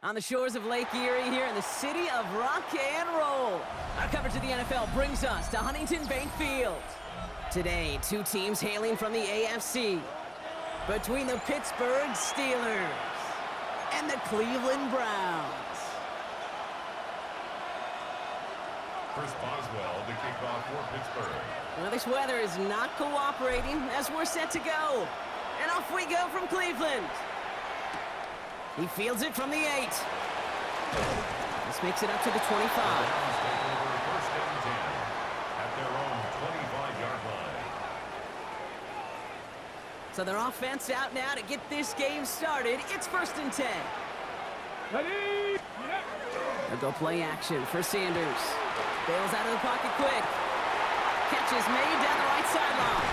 On the shores of Lake Erie here in the city of rock and roll. Our coverage of the NFL brings us to Huntington Bank Field. Today, two teams hailing from the AFC. Between the Pittsburgh Steelers and the Cleveland Browns. Chris Boswell to kick off for Pittsburgh. Well, this weather is not cooperating as we're set to go. And off we go from Cleveland. He fields it from the 8. This makes it up to the 25. First and 10 at their own 25-yard line. So their offense out now to get this game started. It's first and 10. Ready? They'll go play action for Sanders. Bails out of the pocket quick. Catch is made down the right sideline.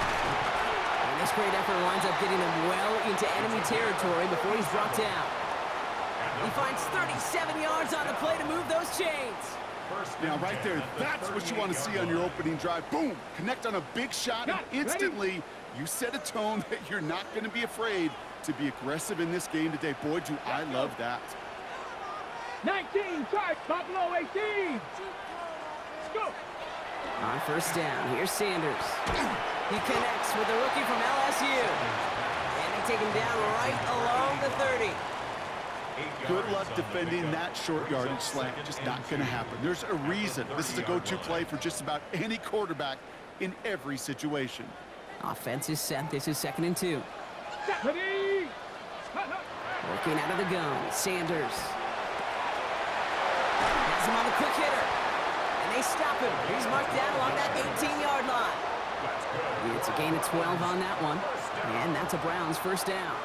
And this great effort winds up getting him well into enemy territory before he's brought down. He finds 37 yards on the play to move those chains. Now, right there, that's what you want to see on your opening drive. Boom! Connect on a big shot, and instantly you set a tone that you're not going to be afraid to be aggressive in this game today. Boy, do I love that. 19, charge, Buffalo 18. Let's go. On first down, here's Sanders. He connects with the rookie from LSU. And they take him down right along the 30. Good luck defending that short yardage slant. Just not going to happen. There's a reason. This is a go-to play for just about any quarterback in every situation. Offense is set. This is 2nd and 2. Ready? Working out of the gun, Sanders. Has him on the quick hitter. And they stop him. He's marked down along that 18-yard line. It's a gain of 12 on that one. And that's a Browns first down.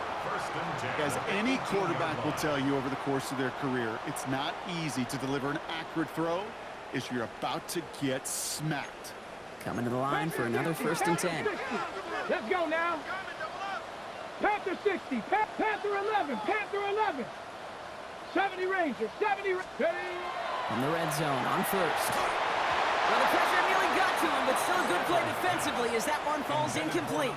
As any quarterback will tell you over the course of their career, it's not easy to deliver an accurate throw as you're about to get smacked. Coming to the line for another first and 10. Let's go now. Panther 60, Panther 11, Panther 11. 70 Rangers, 70 Rangers. From the red zone on first. Well, the pressure nearly got to him, but still a good play defensively as that one falls incomplete.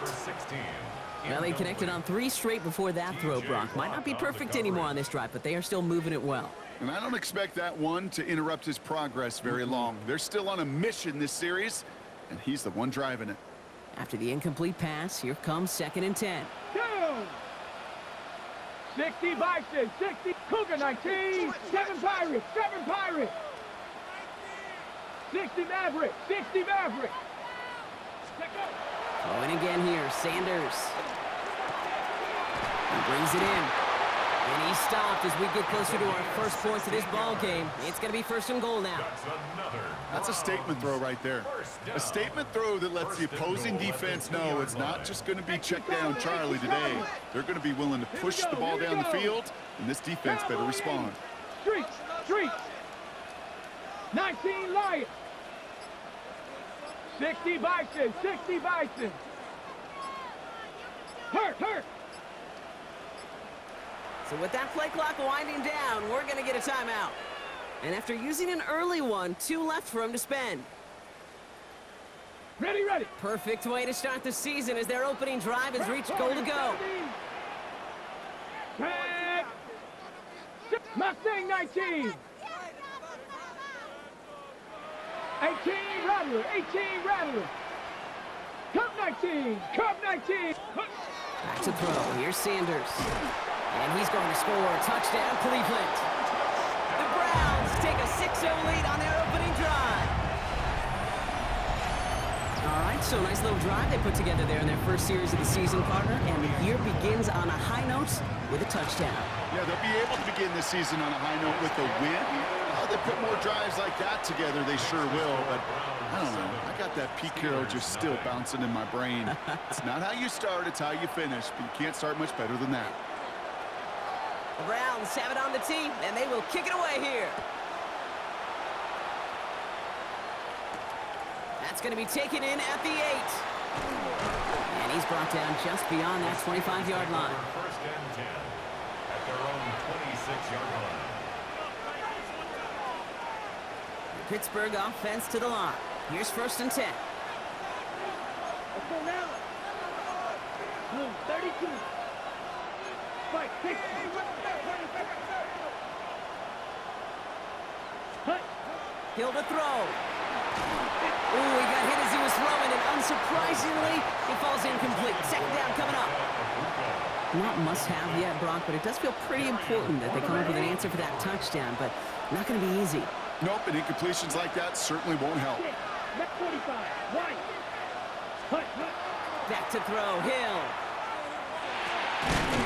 Well, they connected on 3 straight before that throw, Brock. Might not be perfect anymore on this drive, but they are still moving it well. And I don't expect that one to interrupt his progress very long. They're still on a mission this series, and he's the one driving it. After the incomplete pass, here comes 2nd and 10. Go! 60 Bison, 60 Cougar 19, 7 Pirates, 7 Pirates. 60 Maverick, 60 Maverick. Throwing again here, Sanders. He brings it in. And he's stopped as we get closer to our first points of this ball game. It's going to be 1st and goal now. That's a statement throw right there. A statement throw that lets the opposing defense know it's not just going to be check down Charlie today. They're going to be willing to push the ball down the field, and this defense better respond. Streets. 19 Lions. 60 Bison, 60 Bison. Hurt. So with that play clock winding down, we're going to get a timeout. And after using an early one, 2 left for him to spend. Ready. Perfect way to start the season as their opening drive has reached goal to go. Mustang 19. 18 Rattler. Cup 19. Back to throw. Here's Sanders. And he's going to score. Touchdown, Cleveland. The Browns take a 6-0 lead on their opening drive. All right, so nice little drive they put together there in their first series of the season, partner. And the year begins on a high note with a touchdown. Yeah, they'll be able to begin this season on a high note with a win. How they put more drives like that together, they sure will. But I don't know. I got that Pete Carroll just still bouncing in my brain. It's not how you start, it's how you finish. But you can't start much better than that. The Browns have it on the tee, and they will kick it away here. That's going to be taken in at the 8. And he's brought down just beyond that 25-yard line. First and 10 at their own 26-yard line. The Pittsburgh offense to the line. Here's 1st and 10. Let's go now. 32. Fight. Hill to throw. Ooh, he got hit as he was throwing, and unsurprisingly, he falls incomplete. Second down coming up. Not must-have yet, Brock, but it does feel pretty important that they come up with an answer for that touchdown, but not going to be easy. Nope, and incompletions like that certainly won't help. 45, right. Back to throw, Hill.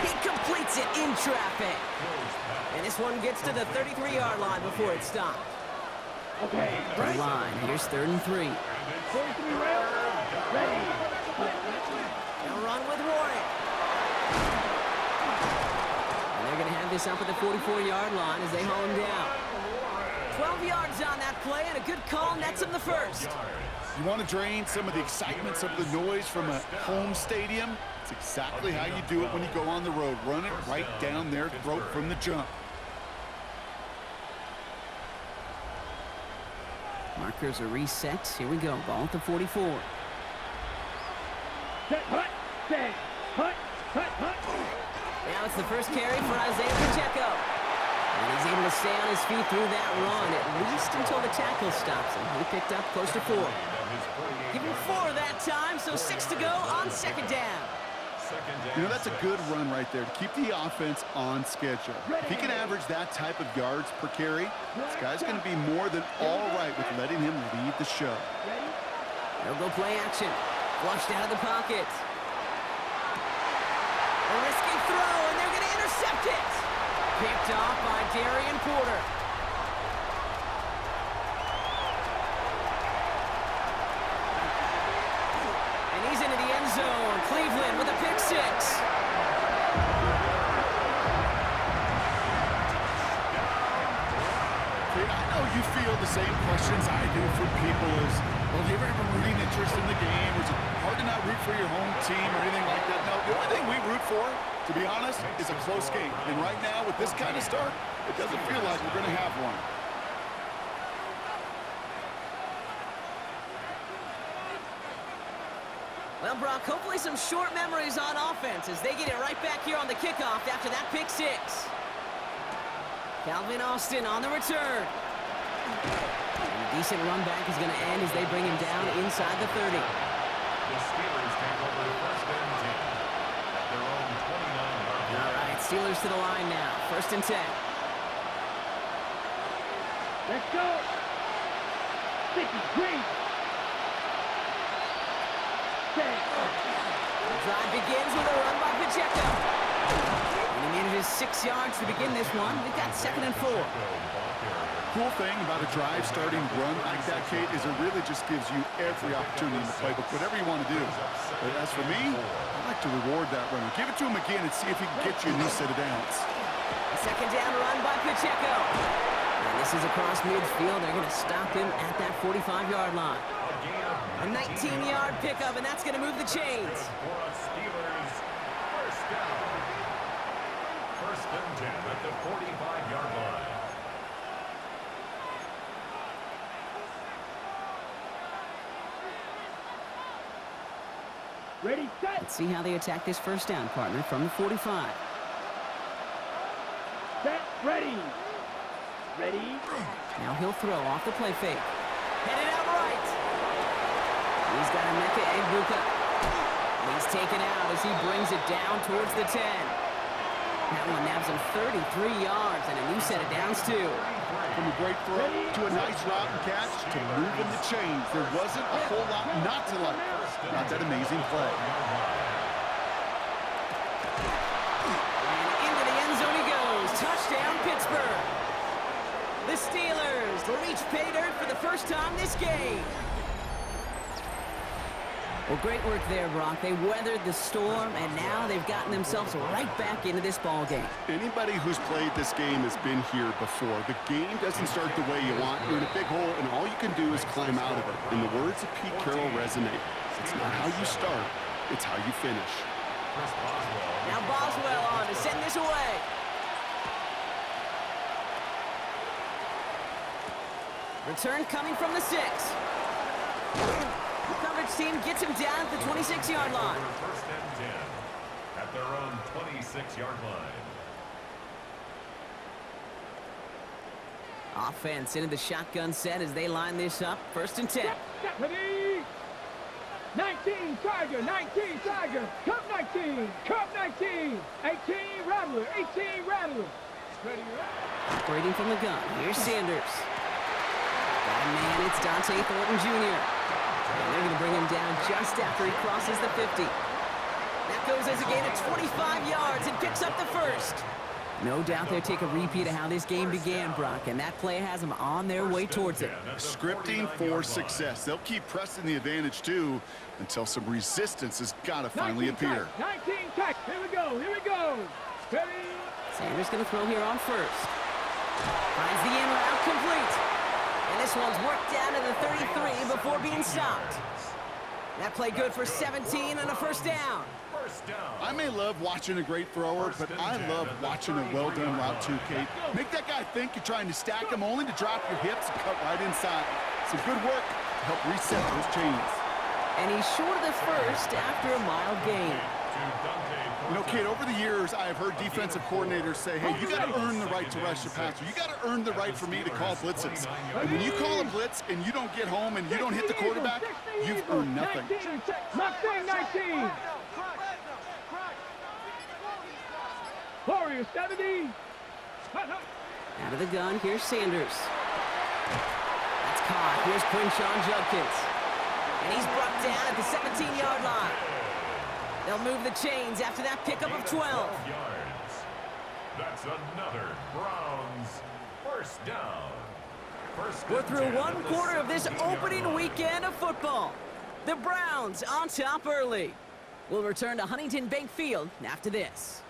He completes it in traffic. And this one gets to the 33-yard line before it stopped. Okay, Right line, here's 3rd and 3. 43 rail, ready. They'll run with Warren. And they're going to have this up at the 44-yard line as they haul him down. 12 yards on that play, and a good call nets him the first. You want to drain some of the excitement, some of the noise from a home stadium? It's exactly how you do it when you go on the road. Run it right down their throat from the jump. Markers are reset. Here we go. Ball at the 44. Now it's the first carry for Isaiah Pacheco. And he's able to stay on his feet through that run, at least until the tackle stops him. He picked up close to 4. Give him 4 that time, so 6 to go on second down. You know, that's a good run right there to keep the offense on schedule. If he can average that type of yards per carry, this guy's going to be more than all right with letting him lead the show. They'll go play action. Flushed out of the pocket. A risky throw, and they're going to intercept it. Picked off by Darian Porter. And he's into the end zone. Cleveland with a pick 6. I know you feel the same questions I do from people as, well, do you ever have a rooting interest in the game? Or is it hard to not root for your home team or anything like that? No, the only thing we root for, to be honest, is a close game. And right now, with this kind of start, it doesn't feel like we're going to have one. Well, Brock, hopefully some short memories on offense as they get it right back here on the kickoff after that pick 6. Calvin Austin on the return. And a decent run back is going to end as they bring him down inside the 30. The Steelers take over first and 10 at their own 29-yard line. All right, Steelers to the line now. First and 10. Let's go. Sticky, green. The drive begins with a run by Pacheco. And he manages 6 yards to begin this one. We've got 2nd and 4. Cool thing about a drive starting run like that, Kate, is it really just gives you every opportunity in the playbook, whatever you want to do. But as for me, I like to reward that runner. Give it to him again and see if he can get you a new set of downs. A 2nd down run by Pacheco. And this is across midfield. They're going to stop him at that 45-yard line. A 19-yard pickup, and that's going to move the chains. Steelers first down. First and 10 at the 45-yard line. Ready, set. Let's see how they attack this first down, partner, from the 45. Set, ready. Ready. Now he'll throw off the play fake. Headed out right. He's got Emeka Egbuka. He's taken out as he brings it down towards the 10. That one nabs him 33 yards and a new set of downs, too. From a great throw to a nice route and catch to moving the chains. There wasn't a whole lot not to like. Not that amazing play. And into the end zone he goes. Touchdown, Pittsburgh. The Steelers reach pay dirt for the first time this game. Well, great work there, Brock. They weathered the storm, and now they've gotten themselves right back into this ball game. Anybody who's played this game has been here before. The game doesn't start the way you want. You're in a big hole, and all you can do is climb out of it. And the words of Pete Carroll resonate. It's not how you start, it's how you finish. Now Boswell on to send this away. Return coming from the 6. The coverage team gets him down at the 26-yard line. First and 10 at their own 26-yard line. Offense into the shotgun set as they line this up. 1st and 10. Ready? 19, Tiger, 19, Tiger. Cup 19, Cup 19. 18, Rattler, 18, Rattler. Ready, Operating from the gun. Here's Sanders. Got a man, it's Dante Thornton Jr. And they're going to bring him down just after he crosses the 50. That goes as a gain of 25 yards and picks up the first. No doubt they'll take a repeat of how this game began, Brock, and that play has them on their way towards it. Scripting for success. They'll keep pressing the advantage, too, until some resistance has got to finally appear. 19 tech. Here we go. Here we go. Ready? Sanders going to throw here on 1st. Finds the in route complete. And this one's worked down to the 33 before being stopped. That play good for 17 and a 1st down. I may love watching a great thrower, but I love watching a well-done route too, Kate. Make that guy think you're trying to stack him only to drop your hips and cut right inside. Some good work to help reset those chains. And he's short of the 1st after a mild gain. You know, Kate, over the years, I have heard defensive coordinators say, hey, you got to earn the right to rush the passer. You got to earn the right for me to call blitzes. And when you call a blitz and you don't get home and you don't hit the quarterback, you've earned nothing. Mustang 19. Warrior 70. Out of the gun, here's Sanders. That's caught. Here's Quinshawn Judkins. And he's brought down at the 17-yard line. They'll move the chains after that pickup of 12. That's another Browns 1st down. We're through 1 quarter of this opening weekend of football. The Browns on top early. We'll return to Huntington Bank Field after this.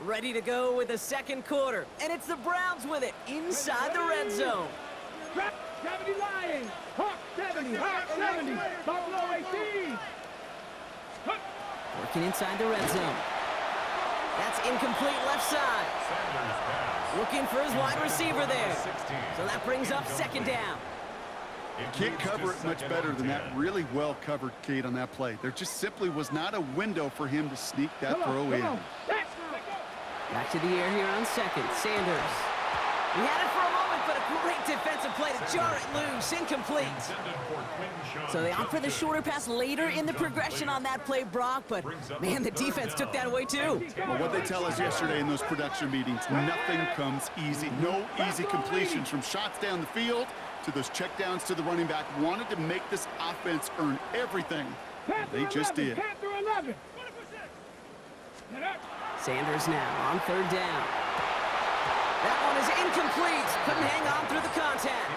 Ready to go with the 2nd quarter. And it's the Browns with it inside the red zone. 70 Lions. Hawk 70. Hawk 70. Buffalo 18. Working inside the red zone. That's incomplete left side. Looking for his wide receiver there. So that brings up 2nd down. Can't cover it much better than that really well covered, Kate, on that play. There just simply was not a window for him to sneak that throw in. Back to the air here on 2nd. Sanders. He had it for a moment, but a great defensive play to jar it loose. Incomplete. So they opt for the shorter pass later in the progression on that play, Brock, but man, the defense took that away too. Well, what they tell us yesterday in those production meetings, nothing comes easy. No easy completions from shots down the field to those checkdowns to the running back. Wanted to make this offense earn everything. They just did. Sanders now on 3rd down. That one is incomplete. Couldn't hang on through the contact.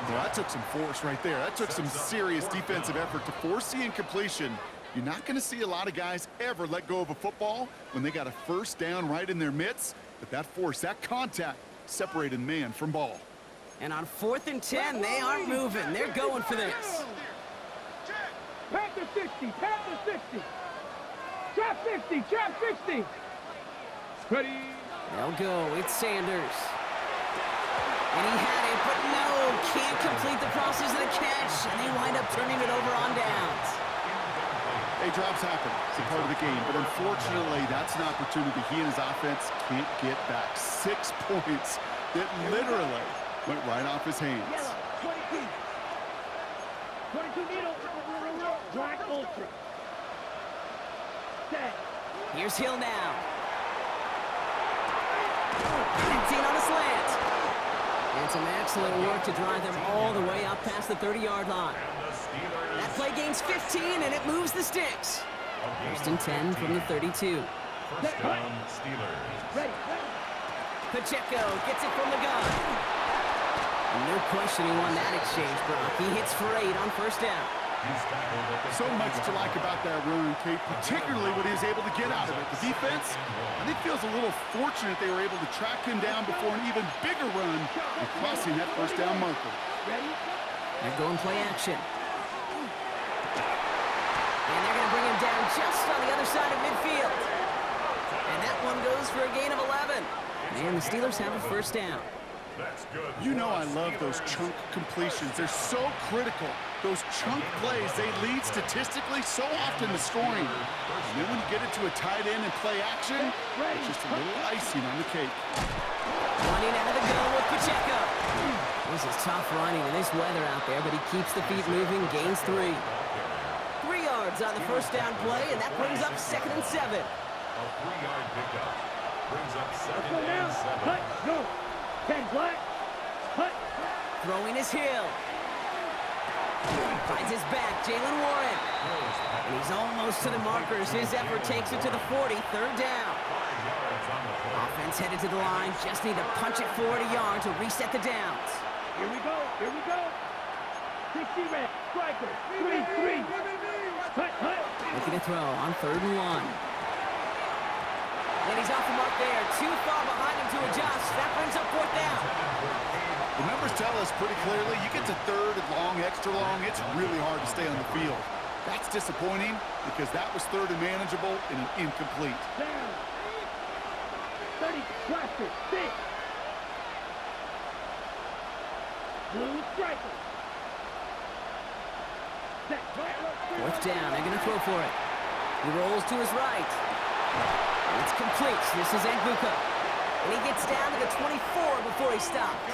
Well, that took some force right there. That took some serious defensive effort to force the incompletion. You're not going to see a lot of guys ever let go of a football when they got a 1st down right in their midst. But that force, that contact, separated man from ball. And on 4th and 10, they aren't moving. They're going for this. Panther 60. Panther 60. Trap 60. Trap 60. Ready. They'll go. It's Sanders. And he had it, but no, can't complete the process of the catch, and they wind up turning it over on downs. Hey, drops happen. It's a part of the game, but unfortunately, that's an opportunity he and his offense can't get back. 6 points that literally went right off his hands. 22 needle. Black ultra. Set. Here's Hill now. Connecting on a slant. And some excellent work to drive them all the way up past the 30-yard line. That play gains 15, and it moves the sticks. 1st and 10 from the 32. 1st down, Steelers. Ready. Pacheco gets it from the gun. No question he won that exchange, Brock. He hits for 8 on 1st down. So much to like about that run, Kate, particularly what he was able to get out of it. The defense, I think, feels a little fortunate they were able to track him down before an even bigger run and crossing that 1st down marker. They're going play action. And they're going to bring him down just on the other side of midfield. And that one goes for a gain of 11. And the Steelers have a 1st down. That's good. You know I love those chunk completions. They're so critical. Those chunk plays, they lead statistically so often to scoring. And then when you get it to a tight end and play action, it's just a little icing on the cake. Running out of the gun with Pacheco. This is tough running in this weather out there, but he keeps the feet moving, gains 3. 3 yards on the first down play, and that brings up 2nd and 7. A 3-yard pickup brings up 2nd Go now. and 7. Cut. Go. 10 flat. Cut. Throwing his heel. Finds his back, Jalen Warren. And he's almost to the markers. His effort takes it to the 40, 3rd down. 5 yards on the play. Offense headed to the line. Just need to punch it forward a yard to reset the downs. Here we go. Here we go. 60 red. Striker. 3. Cut. Cut. Looking to throw on 3rd and 1. And he's off the mark there. Too far behind him to adjust. That brings up 4th down. The numbers tell us pretty clearly, you get to 3rd and long, extra long, it's really hard to stay on the field. That's disappointing because that was 3rd and manageable and an incomplete. Down. 30. Cluster. 6. Blue striker. Set. 4th down. They're going to throw for it. He rolls to his right. It's complete. This is Egbuka. And he gets down to the 24 before he stopped.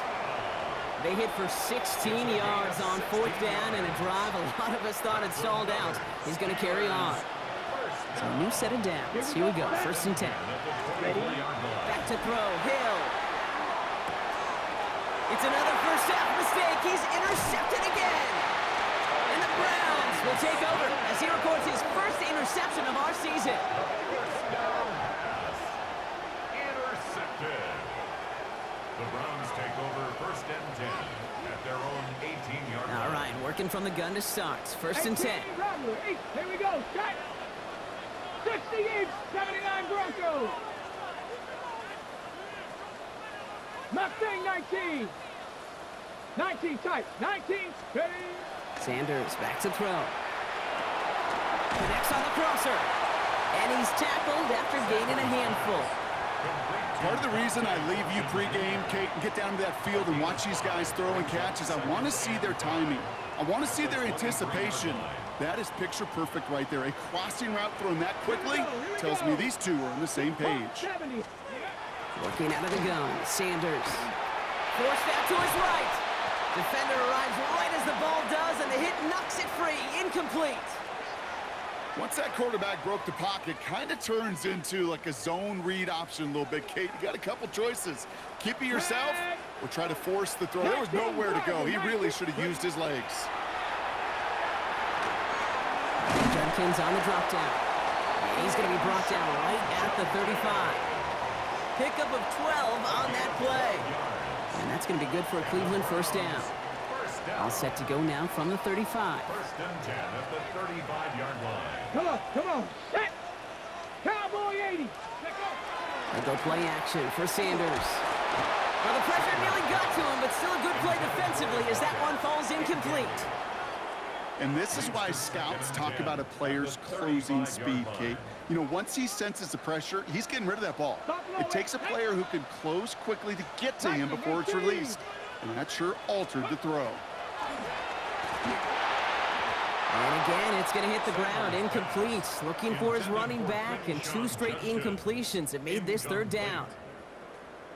They hit for 16 yards on 4th down and a drive a lot of us thought had stalled out is going to carry on. So a new set of downs. Here we go. 1st and 10. Back to throw. Hill. It's another first half mistake. He's intercepted again. And the Browns will take over as he records his first interception of our season. Intercepted. The Browns take over 1st and 10 at their own 18-yard line. All right, working from the gun to start. 1st and 10. Here we go. Set. 68, 79 Broncos. Mustang 19. 19 tight. 19 steady. Sanders back to throw. Connects on the crosser. And he's tackled after gaining a handful. Part of the reason I leave you pregame, Kate, and get down to that field and watch these guys throw and catch is I want to see their timing. I want to see their anticipation. That is picture perfect right there. A crossing route thrown that quickly tells me these two are on the same page. Working out of the gun. Sanders. Forced out to his right. Defender arrives right as the ball does, and the hit knocks it free. Incomplete. Once that quarterback broke the pocket, kind of turns into like a zone read option a little bit, Kate. You got a couple choices. Keep it yourself or try to force the throw. There was nowhere to go. He really should have used his legs. Jenkins on the drop down. And he's going to be brought down right at the 35. Pickup of 12 on that play. And that's going to be good for a Cleveland 1st down. All set to go now from the 35. 1st and 10 at the 35-yard line. Come on. Set. Cowboy 80. They go play action for Sanders. Well, the pressure nearly got to him, but still a good play defensively as that one falls incomplete. And this is why scouts talk about a player's closing speed, Kate. You know, once he senses the pressure, he's getting rid of that ball. It takes a player who can close quickly to get to him before it's released. And that sure altered the throw. And again, it's going to hit the ground, incomplete. Looking for his running back, and 2 straight incompletions that made this 3rd down.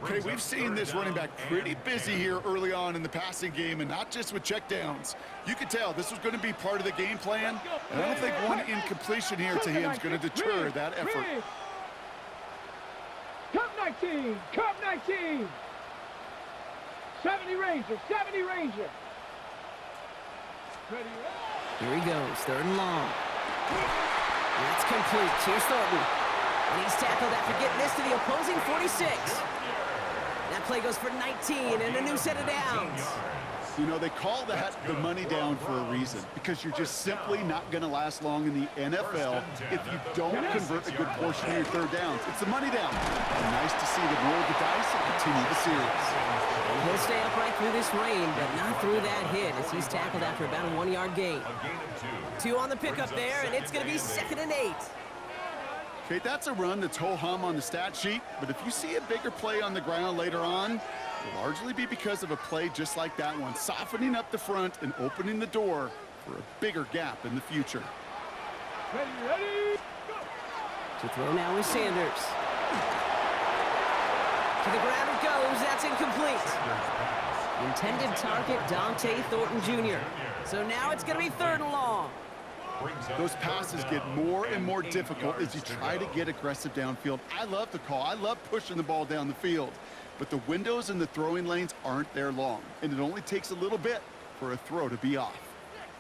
Okay, we've seen this running back pretty busy here early on in the passing game, and not just with checkdowns. You could tell this was going to be part of the game plan, and I don't think one incompletion here to him is going to deter that effort. Cup 19. 70 Ranger. Here he goes, 3rd and long. That's complete. Here's Thornton. And he's tackled after getting this to the opposing 46. That play goes for 19 and a new set of downs. You know, they call that the money down for a reason, because you're just simply not going to last long in the NFL if you don't convert a good portion of your 3rd downs. It's the money down. And nice to see them roll the dice and continue the series. And he'll stay upright through this rain, but not through that hit as he's tackled after about a 1-yard gain. 2 on the pickup there, and it's going to be 2nd and 8. Okay, that's a run that's ho-hum on the stat sheet, but if you see a bigger play on the ground later on, will largely be because of a play just like that one, softening up the front and opening the door for a bigger gap in the future. Ready, go! To throw now is Sanders. To the ground it goes. That's incomplete. Intended target, Dante Thornton Jr. So now it's going to be 3rd and long. Those passes get more and more difficult as you try to get aggressive downfield. I love the call. I love pushing the ball down the field. But the windows in the throwing lanes aren't there long, and it only takes a little bit for a throw to be off.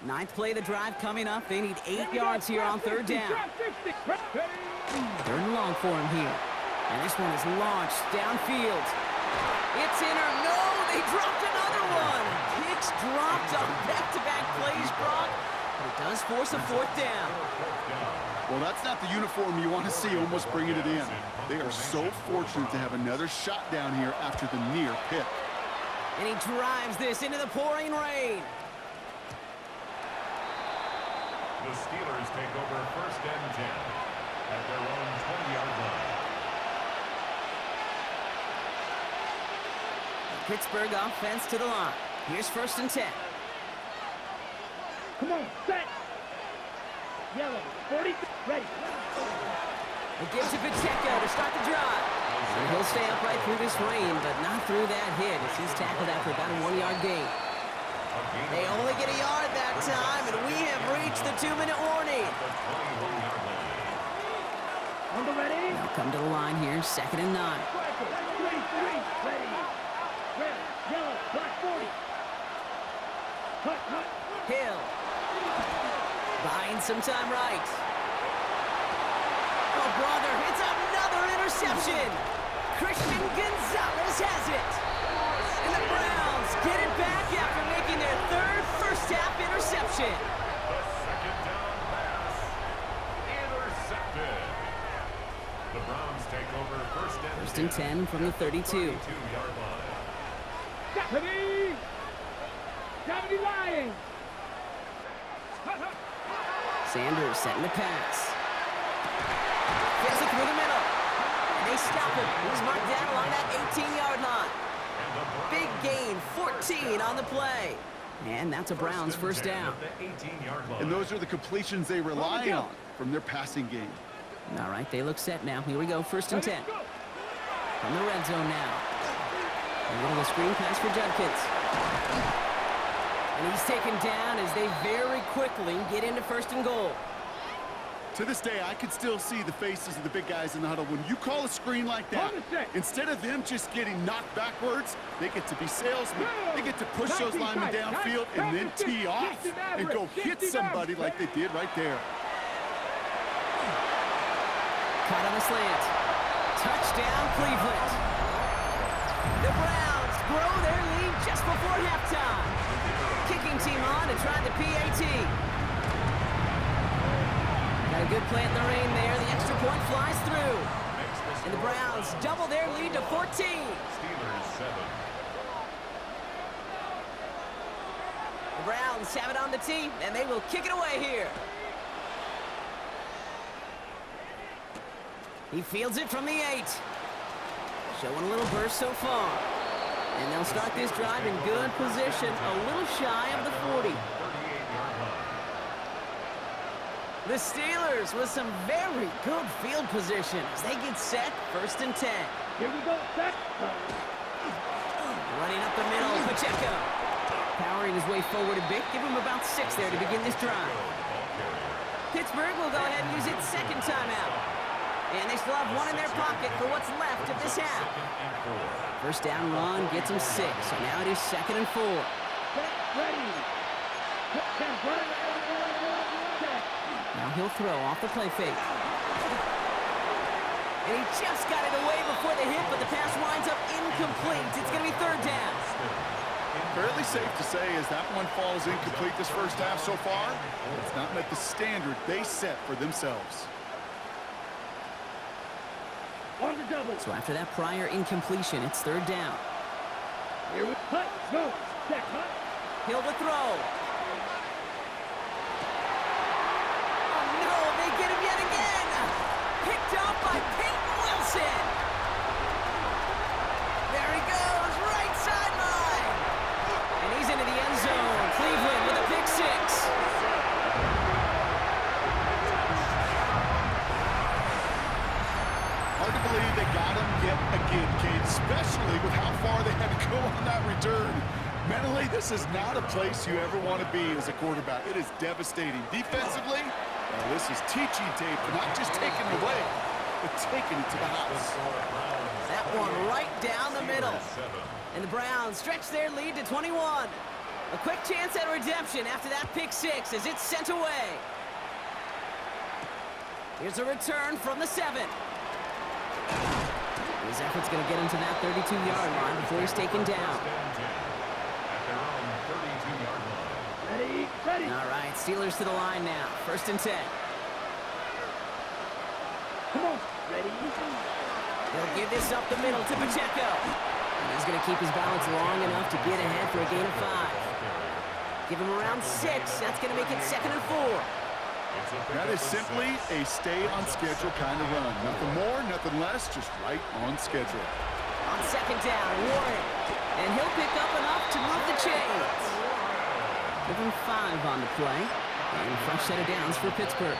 9th play of the drive coming up. They need 8 yards here on 3rd down. 3rd and long for him here. And this one is launched downfield. It's in or no, they dropped another one. Picks dropped on back-to-back plays, Brock. But it does force a 4th down. Well, that's not the uniform you want to see almost bringing it in. They are so fortunate to have another shot down here after the near pick. And he drives this into the pouring rain. The Steelers take over 1st and 10 at their own 20-yard line. Pittsburgh offense to the line. Here's 1st and 10. Come on, set. Yellow, 40, ready. It gives to Pacheco to start the drive. And he'll stay upright through this rain, but not through that hit as he's tackled after about a 1-yard gain. They only get a yard that time, and we have reached the 2-minute warning. On the ready. Now come to the line here, 2nd and 9. Ready. Red, yellow, black 40. Cut. Hill. Buying some time right. Oh, brother, it's another interception. Christian Gonzalez has it. And the Browns get it back after making their 3rd first-half interception. The 2nd down pass intercepted. The Browns take over 1st and 10 from the 32. 32-yard line. Deputy Lions. Sanders setting the pass. Gets it through the middle. And they stop him. He's marked down along that 18-yard line. Big gain, 14 on the play. And that's a Browns 1st down. And those are the completions they rely on from their passing game. All right, they look set now. Here we go, 1st and 10. From the red zone now. A little screen pass for Judkins. And he's taken down as they very quickly get into 1st and goal. To this day, I can still see the faces of the big guys in the huddle. When you call a screen like that, instead of them just getting knocked backwards, they get to be salesmen. They get to push those linemen downfield and then tee off and go hit somebody like they did right there. Caught on the slant. Touchdown, Cleveland. The Browns grow their lead just before halftime. Kicking team on to try the PAT. Got a good play in the rain there. The extra point flies through. And the Browns double their lead to 14. Steelers 7. The Browns have it on the tee, and they will kick it away here. He fields it from the 8. Showing a little burst so far. And they'll start this drive in good position, a little shy of the 40. The Steelers with some very good field position as they get set, 1st and 10. Here we go, set. Running up the middle, Pacheco. Powering his way forward a bit, give him about 6 there to begin this drive. Pittsburgh will go ahead and use its 2nd timeout. And they still have 1 in their pocket for what's left of this half. 1st down run gets them 6, so now it is 2nd and 4. Ready. Now he'll throw off the play fake. And he just got it away before the hit, but the pass winds up incomplete. It's going to be 3rd down. Fairly safe to say as that one falls incomplete this 1st half so far, it's not met the standard they set for themselves. On the double. So after that prior incompletion, it's 3rd down. Here we go. Go. Check. Hill to throw. Oh no, they get him yet again. Picked up by Peyton Wilson. There he goes, right return. Mentally, this is not a place you ever want to be as a quarterback. It is devastating. Defensively, this is teaching tape, not just taking it away, but taking it to the house. That one right down the middle. And the Browns stretch their lead to 21. A quick chance at redemption after that pick six as it's sent away. Here's a return from the 7. His effort's going to get him to that 32-yard line before he's taken down. Ready. All right, Steelers to the line now. 1st and 10. Come on. Ready. He'll give this up the middle to Pacheco. And he's going to keep his balance long enough to get ahead for a gain of 5. Give him around 6. That's going to make it 2nd and 4. That is simply a stay-on-schedule kind of run. Nothing more, nothing less, just right on schedule. On 2nd down, Warren. And he'll pick up enough to move the chains. Give him 5 on the play. And a fresh set of downs for Pittsburgh.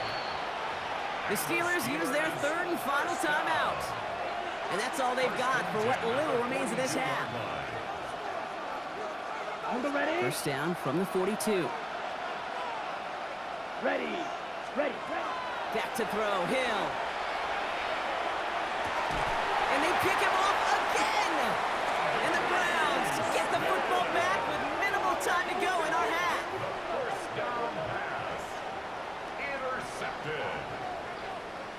The Steelers use their 3rd and final timeout. And that's all they've got for what little remains of this half. Ready. 1st down from the 42. Ready. Back to throw, Hill. And they pick him off again. And the Browns get the football back with minimal time to go in our half. First down pass. Intercepted.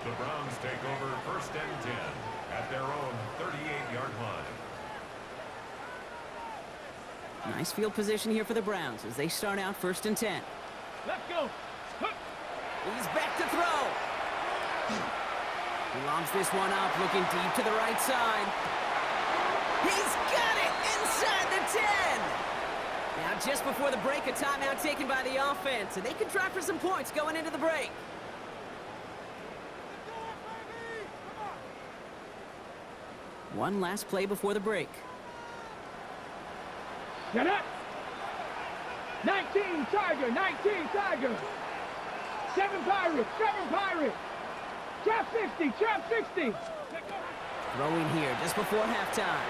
The Browns take over 1st and 10 at their own 38-yard line. Nice field position here for the Browns as they start out 1st and 10. Let's go. He's back to throw. He lobs this one up, looking deep to the right side. He's got it inside the 10. Now, just before the break, a timeout taken by the offense, and they can try for some points going into the break. One last play before the break. Get up. 19 Tiger. 7 Pirates. Trap 60. Throwing here just before halftime.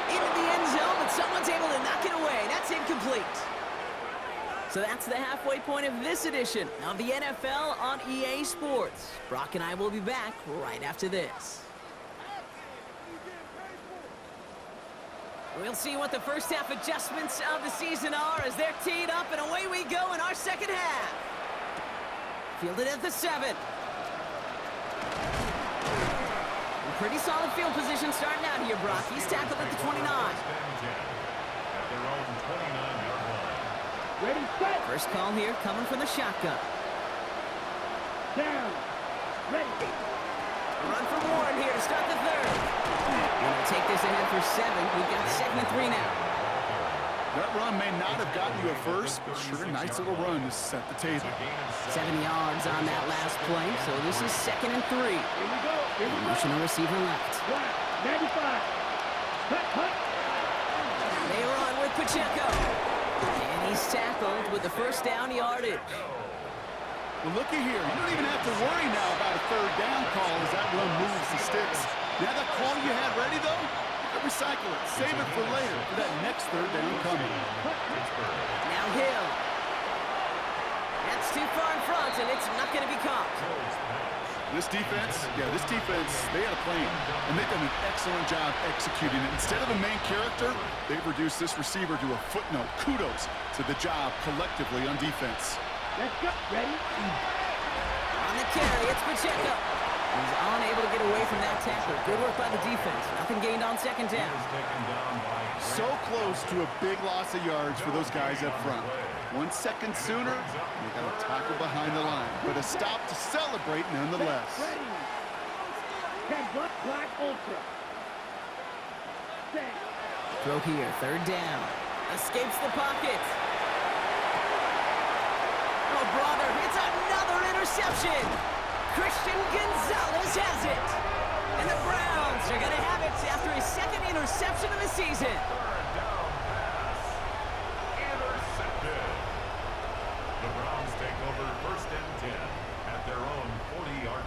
Into the end zone, but someone's able to knock it away. That's incomplete. So that's the halfway point of this edition of the NFL on EA Sports. Brock and I will be back right after this. We'll see what the first half adjustments of the season are as they're teed up, and away we go in our second half. Fielded at the 7. Pretty solid field position starting out here, Brock. He's tackled at the 29. Ready, set. First call here coming from the shotgun. Down. Ready. Run from Warren here to start the 3rd. Gonna take this ahead for 7. We've got 2nd and 3 now. That run may not have gotten you at first, but sure, nice little run to set the table. 7 yards on that last play, so this is 2nd and 3. Here we go. Motion receiver left. 95. Hut. They run with Pacheco. And he's tackled with the first down yardage. Well, looky here. You don't even have to worry now about a 3rd down call as that run moves the sticks. Now that call you had ready, though, you can recycle it. Save it for later for that next 3rd down coming. Now Hill. That's too far in front, and it's not going to be caught. This defense, they had a plan, and they've done an excellent job executing it. Instead of a main character, they've reduced this receiver to a footnote. Kudos to the job collectively on defense. Let's go. Ready. On the carry, it's Pacheco. He's unable to get away from that tackle. Good work by the defense. Nothing gained on 2nd down. So close to a big loss of yards for those guys up front. 1 second sooner, they got a tackle behind the line, but a stop to celebrate nonetheless. Ready. Black ultra. Set. Throw here, 3rd down. Escapes the pocket. Oh, brother, it's another interception. Christian Gonzalez has it. And the Browns are going to have it after his 2nd interception of the season.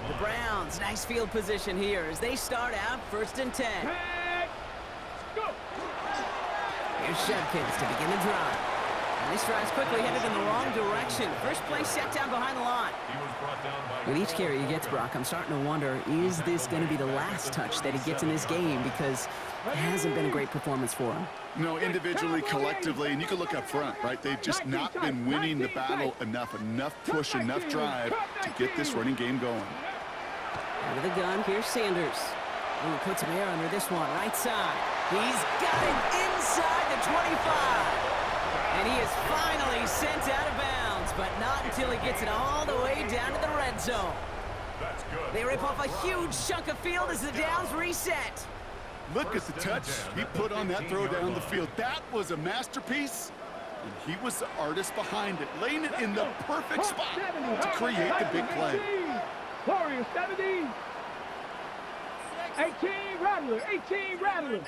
The Browns, nice field position here as they start out 1st and 10. Hey, go. Here's Judkins to begin the drive. And this drive's quickly headed in the wrong direction. First play set down behind the line. With each carry he gets, Brock, I'm starting to wonder, is this going to be the last touch that he gets in this game? Because it hasn't been a great performance for him. No, individually, collectively, and you can look up front, right? They've just not been winning the battle enough push, enough drive to get this running game going. Out of the gun, here's Sanders. Ooh, puts him air under this one, right side. He's got it inside the 25. And he is finally sent out of bounds, but not until he gets it all the way down to the red zone. They rip off a huge chunk of field as the downs reset. Look at the touch he put on that throw down the field. That was a masterpiece, and he was the artist behind it, laying it in the perfect spot to create the big play. Warriors 70. 18 Rattler, 18 Rattler.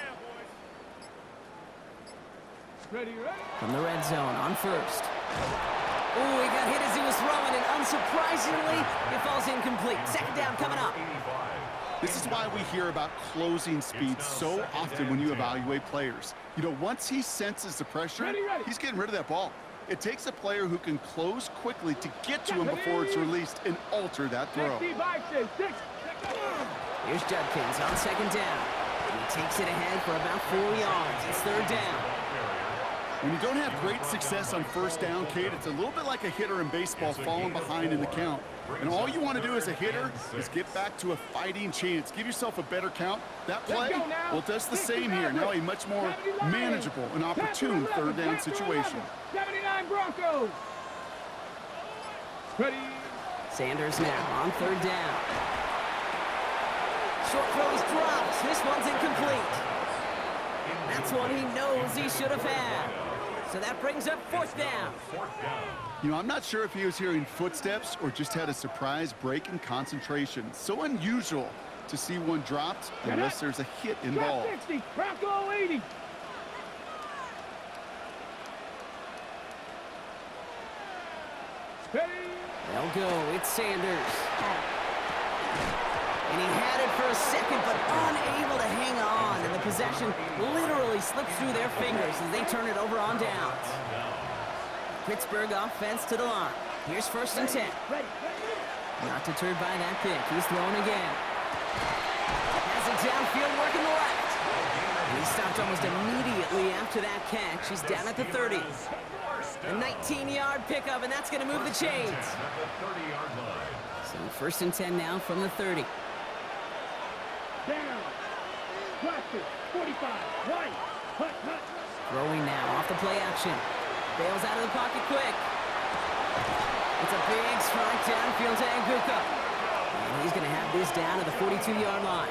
Ready. From the red zone on first. Oh, he got hit as he was throwing, and unsurprisingly, it falls incomplete. Second down coming up. This is why we hear about closing speed so often when you evaluate players. You know, once he senses the pressure, he's getting rid of that ball. It takes a player who can close quickly to get to him before it's released and alter that throw. Here's Judkins on second down. He takes it ahead for about 4 yards. It's third down. When you don't have great success on first down, Kate, it's a little bit like a hitter in baseball falling behind in the count. And all you want to do as a hitter is get back to a fighting chance. Give yourself a better count. That play, well, it does the same here. Now a much more manageable and opportune third down situation. 79 Broncos. Ready. Sanders now on third down. Short throw is dropped. This one's incomplete. That's one he knows he should have had. So that brings up fourth down. You know, I'm not sure if he was hearing footsteps or just had a surprise break in concentration. So unusual to see one dropped unless there's a hit involved. 60, Bronco 80. They'll go. It's Sanders. And he had it for a second, but unable to hang on. And the possession literally slips through their fingers as they turn it over on downs. Pittsburgh offense to the line. Here's first and 10. Not deterred by that pick. He's thrown again. Has it downfield, working the left. And he stopped almost immediately after that catch. He's down at the 30. A 19-yard pickup, and that's going to move the chains. So first and 10 now from the 30. Down. Blaster, 45. Right. Hut, hut. Throwing now off the play action. Bails out of the pocket quick. It's a big strike downfield to Anguka. And he's going to have this down to the 42-yard line.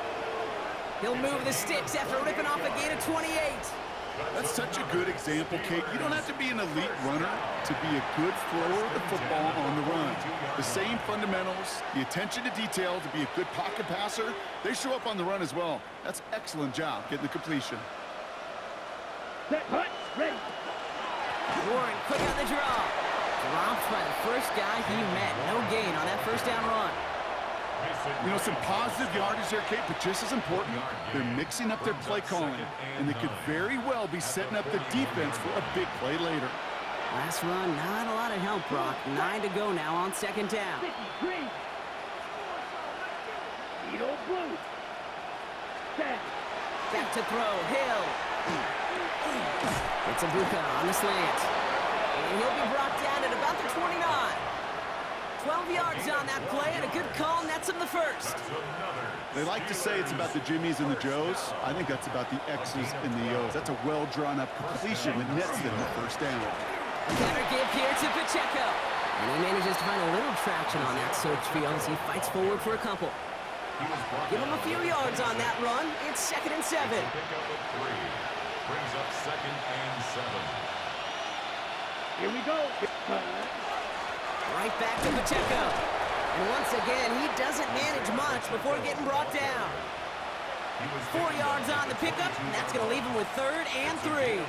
He'll move the sticks after ripping off a gain of 28. That's such a good example, Kate. You don't have to be an elite runner to be a good thrower of the football on the run. The same fundamentals, the attention to detail to be a good pocket passer, they show up on the run as well. That's an excellent job getting the completion. Set, hut, ready. Warren quick on the draw. Dropped by the first guy he met. No gain on that first down run. You know, some positive yardage there, Kate, but just as important, they're mixing up their play calling, and they could very well be setting up the defense for a big play later. Last run, not a lot of help, Brock. 9 to go now on second down. Green. Edo blue. Set. Back to throw, Hill. It's a Buka on the slant. And he'll be brought down at about the 29. 12 yards on that play, and a good call nets him the first. They like to say it's about the Jimmies and the Joes. I think that's about the X's and the O's. That's a well-drawn-up completion that nets them the first down. Counter give here to Pacheco. And he manages to find a little traction on that search field as he fights forward for a couple. Give him a few yards on that run. It's 2nd and 7. Brings up 2nd and 7. Here we go. Right back to Pacheco. And once again, he doesn't manage much before getting brought down. 4 yards on the pickup, and that's going to leave him with 3rd and 3.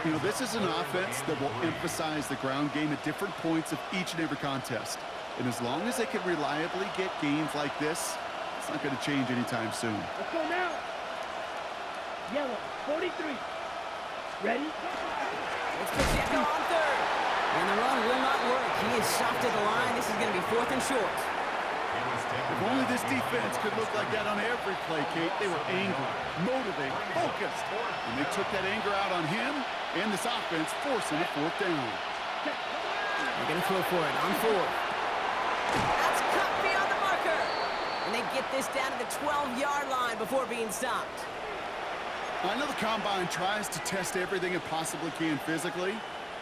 You know, this is an offense that will emphasize the ground game at different points of each and every contest. And as long as they can reliably get gains like this, it's not going to change anytime soon. Let's go now. Yellow, 43. Ready? It's Pacheco on third. And the run will not work. He is stopped at the line. This is going to be 4th and short. If only this defense could look like that on every play, Kate. They were angry, motivated, focused. And they took that anger out on him and this offense, forcing a 4th down. They're going to throw for it on 4th. That's cut beyond the marker. And they get this down to the 12-yard line before being stopped. I know the Combine tries to test everything it possibly can physically,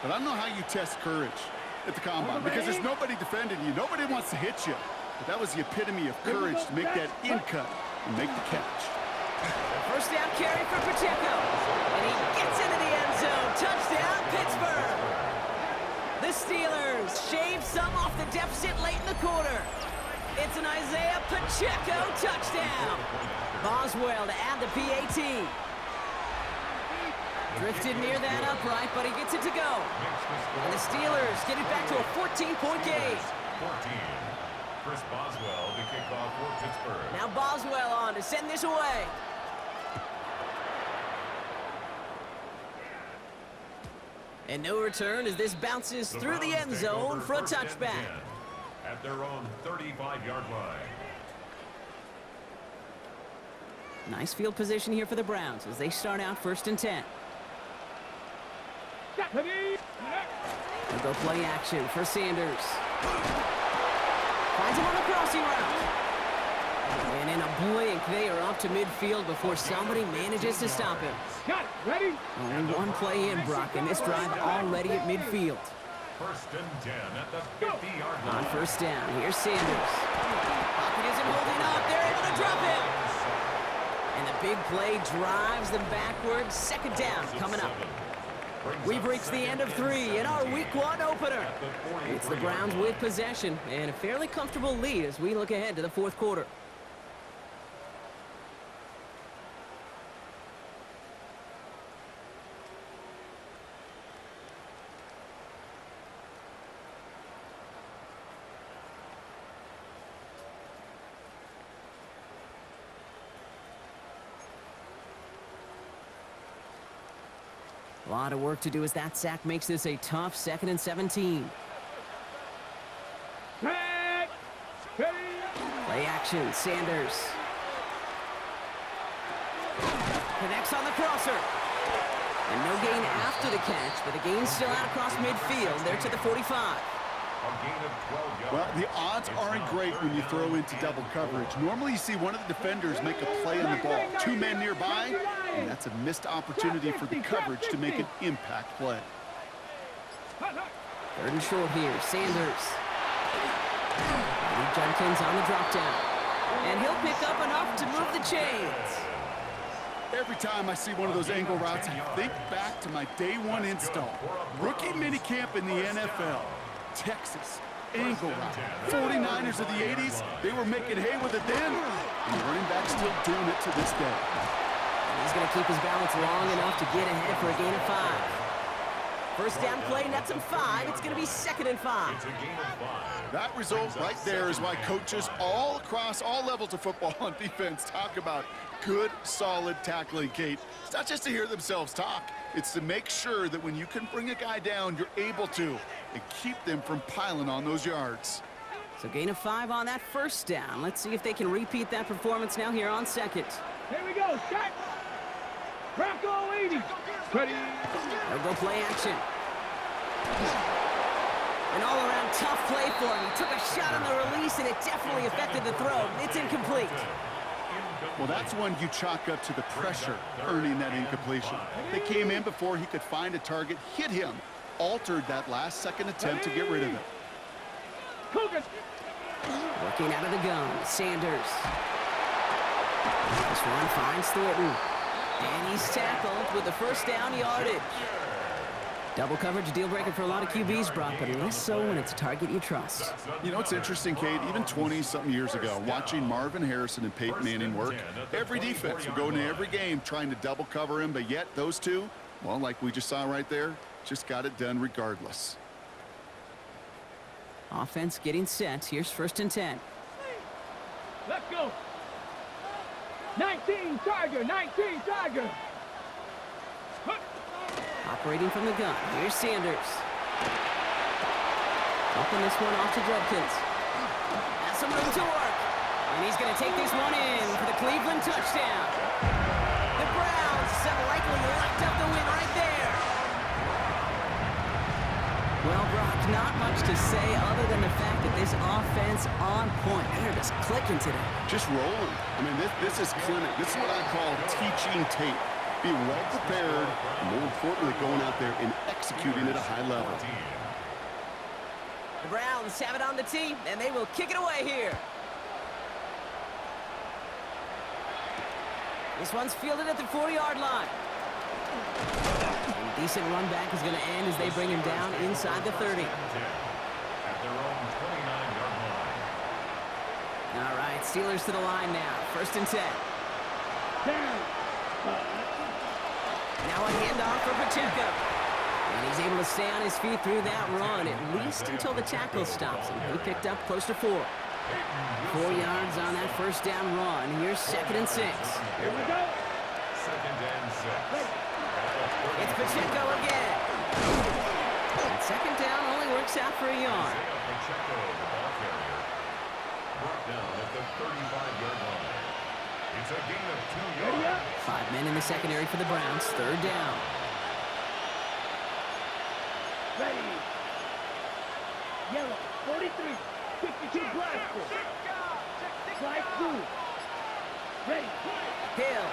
but I don't know how you test courage at the Combine because there's nobody defending you. Nobody wants to hit you. But that was the epitome of courage to make that in cut and make the catch. First down carry for Pacheco. And he gets into the end zone. Touchdown, Pittsburgh. The Steelers shave some off the deficit late in the quarter. It's an Isaiah Pacheco touchdown. Boswell to add the PAT. Drifted near that upright, but he gets it to go. And the Steelers get it back to a 14-point game. 14. Chris Boswell to kick off for Pittsburgh. Now Boswell on to send this away. And no return as this bounces through the end zone for a touchback. At their own 35-yard line. Nice field position here for the Browns as they start out 1st and 10. They'll go play action for Sanders. Finds him on the crossing route. And in a blink, they are up to midfield before somebody manages to stop him. Got it. Ready? Only one play in, Brock, and this drive already at midfield. 1st and 10 at the 50-yard line. On 1st down, here's Sanders. Pocket isn't holding up. They're able to drop him. And the big play drives them backwards. 2nd down coming up. We've reached the end of 3 in our Week 1 opener. It's the Browns with possession and a fairly comfortable lead as we look ahead to the 4th quarter. A lot of work to do as that sack makes this a tough 2nd and 17. Play action, Sanders. Connects on the crosser. And no gain after the catch, but the gain's still out across midfield. They're to the 45. Well, the odds aren't great when you throw into double coverage. Normally you see one of the defenders make a play on the ball. 2 men nearby, and that's a missed opportunity for the coverage to make an impact play. 3rd and short here, Sanders. Lee Judkins on the drop down. And he'll pick up enough to move the chains. Every time I see one of those angle routes, I think back to my day 1 install. Rookie minicamp in the NFL. Texas, angle route. 49ers of the 80s, they were making hay with it then, and the running back's still doing it to this day. He's going to keep his balance long enough to get ahead for a gain of 5. First down play, nets him 5. It's going to be 2nd and 5. That result right there is why coaches all across all levels of football on defense talk about good, solid tackling, Kate. It's not just to hear themselves talk. It's to make sure that when you can bring a guy down, you're able to, and keep them from piling on those yards. So gain of 5 on that first down. Let's see if they can repeat that performance now here on 2nd. Here we go. Shot. Bronco 80. Ready. They'll go play action. An all-around tough play for him. He took a shot on the release, and it definitely affected the throw. It's incomplete. Well, that's one you chalk up to the pressure earning that incompletion. They came in before he could find a target, hit him, altered that last-second attempt to get rid of it. Working out of the gun, Sanders. This one finds Thornton. And he's tackled with the first down yardage. Double coverage deal breaker for a lot of QBs, Brock, but less so when it's a target you trust. You know, it's interesting, Kate, even 20-something years ago, watching Marvin Harrison and Peyton Manning work, every defense would go into every game trying to double cover him, but yet those two, well, like we just saw right there, just got it done regardless. Offense getting set. Here's 1st and 10. Let's go. 19 Tiger, 19 Tiger. Operating from the gun. Here's Sanders. Open this one off to Judkins. Has some room to work. And he's going to take this one in for the Cleveland touchdown. The Browns have likely locked up the win right there. Well, Brock, not much to say other than the fact that this offense on point. They're just clicking today. Just rolling. I mean, this is clinic. This is what I call teaching tape. Being well prepared, and more importantly, going out there and executing at a high level. The Browns have it on the tee, and they will kick it away here. This one's fielded at the 40-yard line. A decent run back is going to end as they bring him down inside the 30. At their own 29-yard line. All right, Steelers to the line now. 1st and 10. Now a handoff for Pacheco. And he's able to stay on his feet through that run, at least until the tackle stops him. He picked up close to 4. 4 yards on that 1st down run. Here's 2nd and 6. Here we go. 2nd and 6. It's Pacheco again. And 2nd down only works out for a yard. Pacheco, the ball carrier, brought down at the 35-yard line. It's a gain of 2 yards. 5 men in the secondary for the Browns. 3rd down. Ready. Yellow, 43. 52 blaster. Slide 2. Ready. Hill.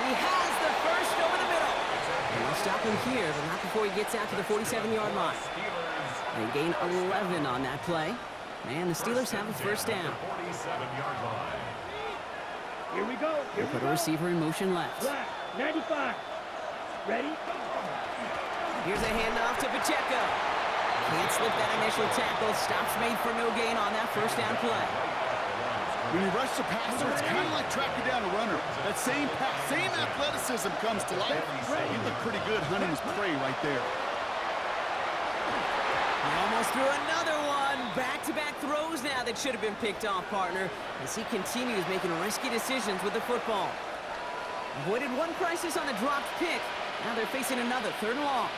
He has the first over the middle. And they'll stop him here, but not before he gets out to the 47-yard line. They gain 11 on that play. And the Steelers have a 1st down. 47-yard line. Here we go. They put a receiver in motion left. Black, 95. Ready. Here's a handoff to Pacheco. Can't slip that initial tackle. Stops made for no gain on that 1st down play. When you rush the passer, it's kind of like tracking down a runner. That same pass, same athleticism comes to life. He looked pretty good hunting his prey right there. He almost threw another one. Back-to-back throws now that should have been picked off, partner, as he continues making risky decisions with the football. Avoided one crisis on the dropped pick. Now they're facing another 3rd and long.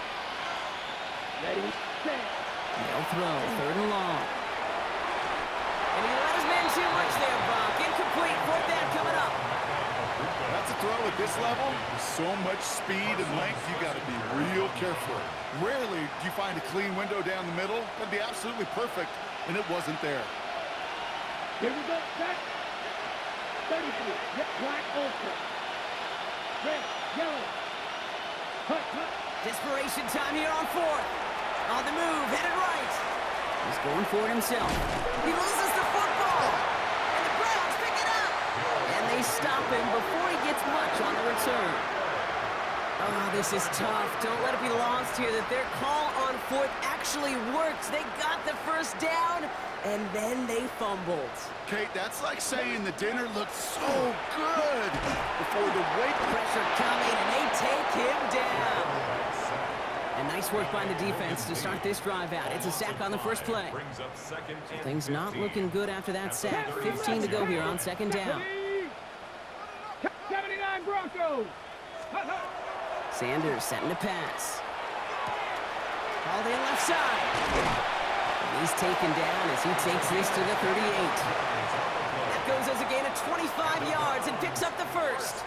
Ready. Set. They'll throw 3rd and long. And he let his man too much there, Brock. Incomplete. 4th down coming up. That's a throw at this level. With so much speed and length, you got to be real careful. Rarely do you find a clean window down the middle. That'd be absolutely perfect, and it wasn't there. Here we go. Set. 33. Black ultra. Red. Yellow. Hut, hut. Desperation time here on 4th. On the move, headed right. He's going for it himself. He loses the football. And the Browns pick it up. And they stop him before he gets much on the return. Oh, this is tough. Don't let it be lost here that their call on 4th actually works. They got the 1st down, and then they fumbled. Kate, that's like saying the dinner looked so good before the weight Pressure coming, and they take him down. And nice work by the defense to start this drive out. It's a sack on the 1st play. Brings up 2nd and Things not 15. looking good after that sack. 15 to go here on 2nd down. 79 Broncos. Hut, hut. Sanders setting to pass. Called in left side. And he's taken down as he takes this to the 38. That goes as a gain of 25 yards and picks up the 1st.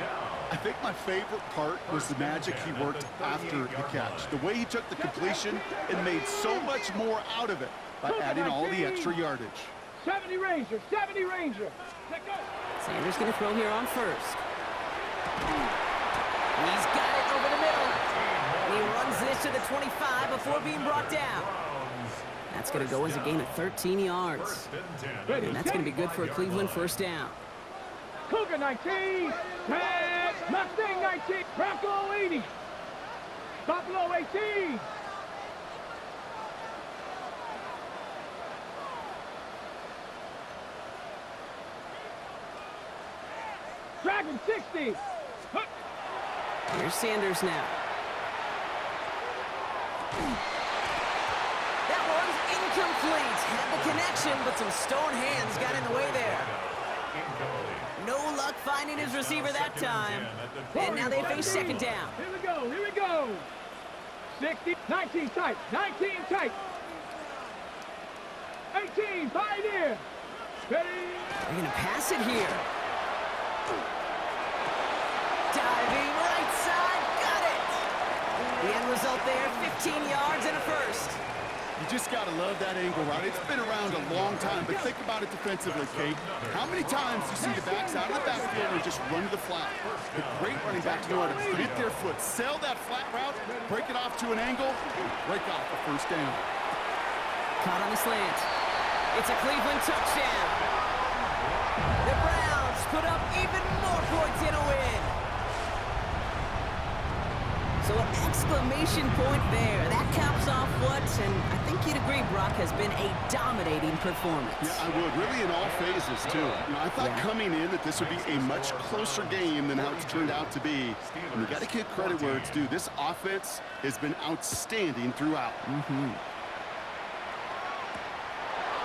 I think my favorite part was the magic he worked after the catch. The way he took the completion and made so much more out of it by adding all the extra yardage. 70 Ranger. 70 Ranger. Let go. Sanders going to throw here on 1st. He's got it over the middle. And he runs this to the 25 before being brought down. That's going to go as a gain of 13 yards. And that's going to be good for a Cleveland 1st down. Cougar 19. Red. Mustang 19. Bronco 80. Buffalo 18. Dragon 60. Here's Sanders now. That one's incomplete. Had the connection, but some stone hands got in the way there. No luck finding his receiver that time. And now they face second down. Here we go, here we go. 60, 19 tight, 19 tight. 18, pioneer. Ready. They're going to pass it here. Diving right side, got it. The end result there, 15 yards and a first. You just got to love that angle, right? It's been around a long time, but think about it defensively, Kate. How many times do you see the backs out of the backfield and just run to the flat? The great running backs know how to plant their foot, sell that flat route, break it off to an angle, break off the first down. Caught on the slant. It's a Cleveland touchdown. The Browns put up even more points in a win. So an exclamation point there. That caps off what, and I think you'd agree, Brock, has been a dominating performance. Yeah, I would. Really in all phases, too. You know, I thought coming in that this would be a much closer game than how it's turned out to be. And you got to give credit where it's due. This offense has been outstanding throughout.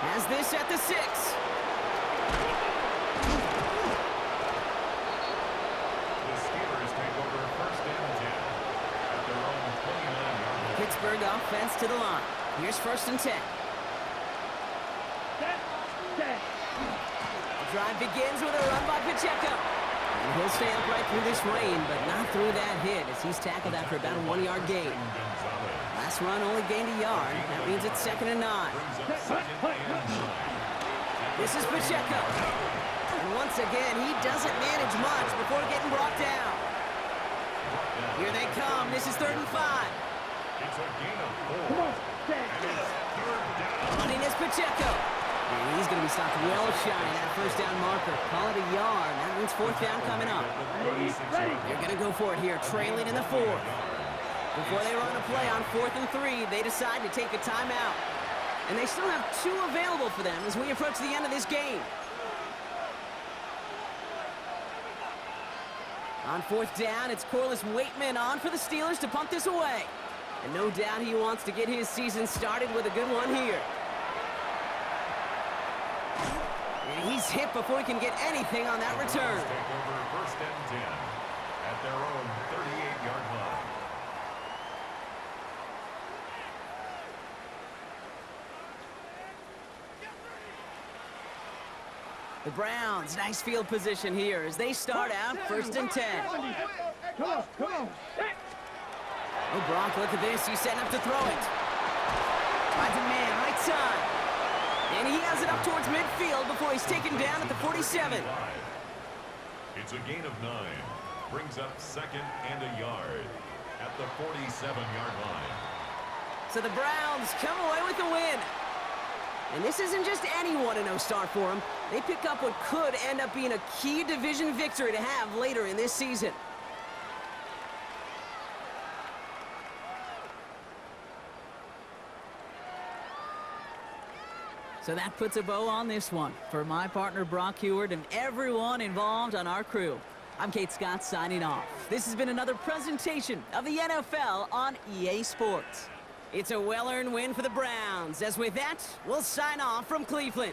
Has this at the 6. Pittsburgh offense to the line. Here's 1st and 10. The drive begins with a run by Pacheco. And he'll stay upright through this rain, but not through that hit as he's tackled after about a 1-yard gain. Last run only gained a yard. That means it's 2nd and 9. This is Pacheco. And once again, he doesn't manage much before getting brought down. Here they come. This is 3rd and 5. It's a gain of 4. Running is Pacheco. And he's going to be stopped well shy of that first down marker. Call it a yard. That means 4th down coming up. They're going to go for it here, trailing in the 4th. Before they run a play on 4th and 3, they decide to take a timeout. And they still have 2 available for them as we approach the end of this game. On 4th down, it's Corliss Waitman on for the Steelers to punt this away. And no doubt he wants to get his season started with a good one here. And he's hit before he can get anything on that return. Take over 1st and 10 at their own 38-yard line. The Browns, nice field position here as they start out 1st and 10. Come on, come on. Oh, Brock, look at this. He's setting up to throw it. Finds a man, right side. And he has it up towards midfield before he's taken down at the 47. It's a gain of 9. Brings up 2nd and a yard at the 47-yard line. So the Browns come away with the win. And this isn't just any 1-0 start for them. They pick up what could end up being a key division victory to have later in this season. So that puts a bow on this one. For my partner Brock Heward and everyone involved on our crew, I'm Kate Scott signing off. This has been another presentation of the NFL on EA Sports. It's a well-earned win for the Browns. As with that, we'll sign off from Cleveland.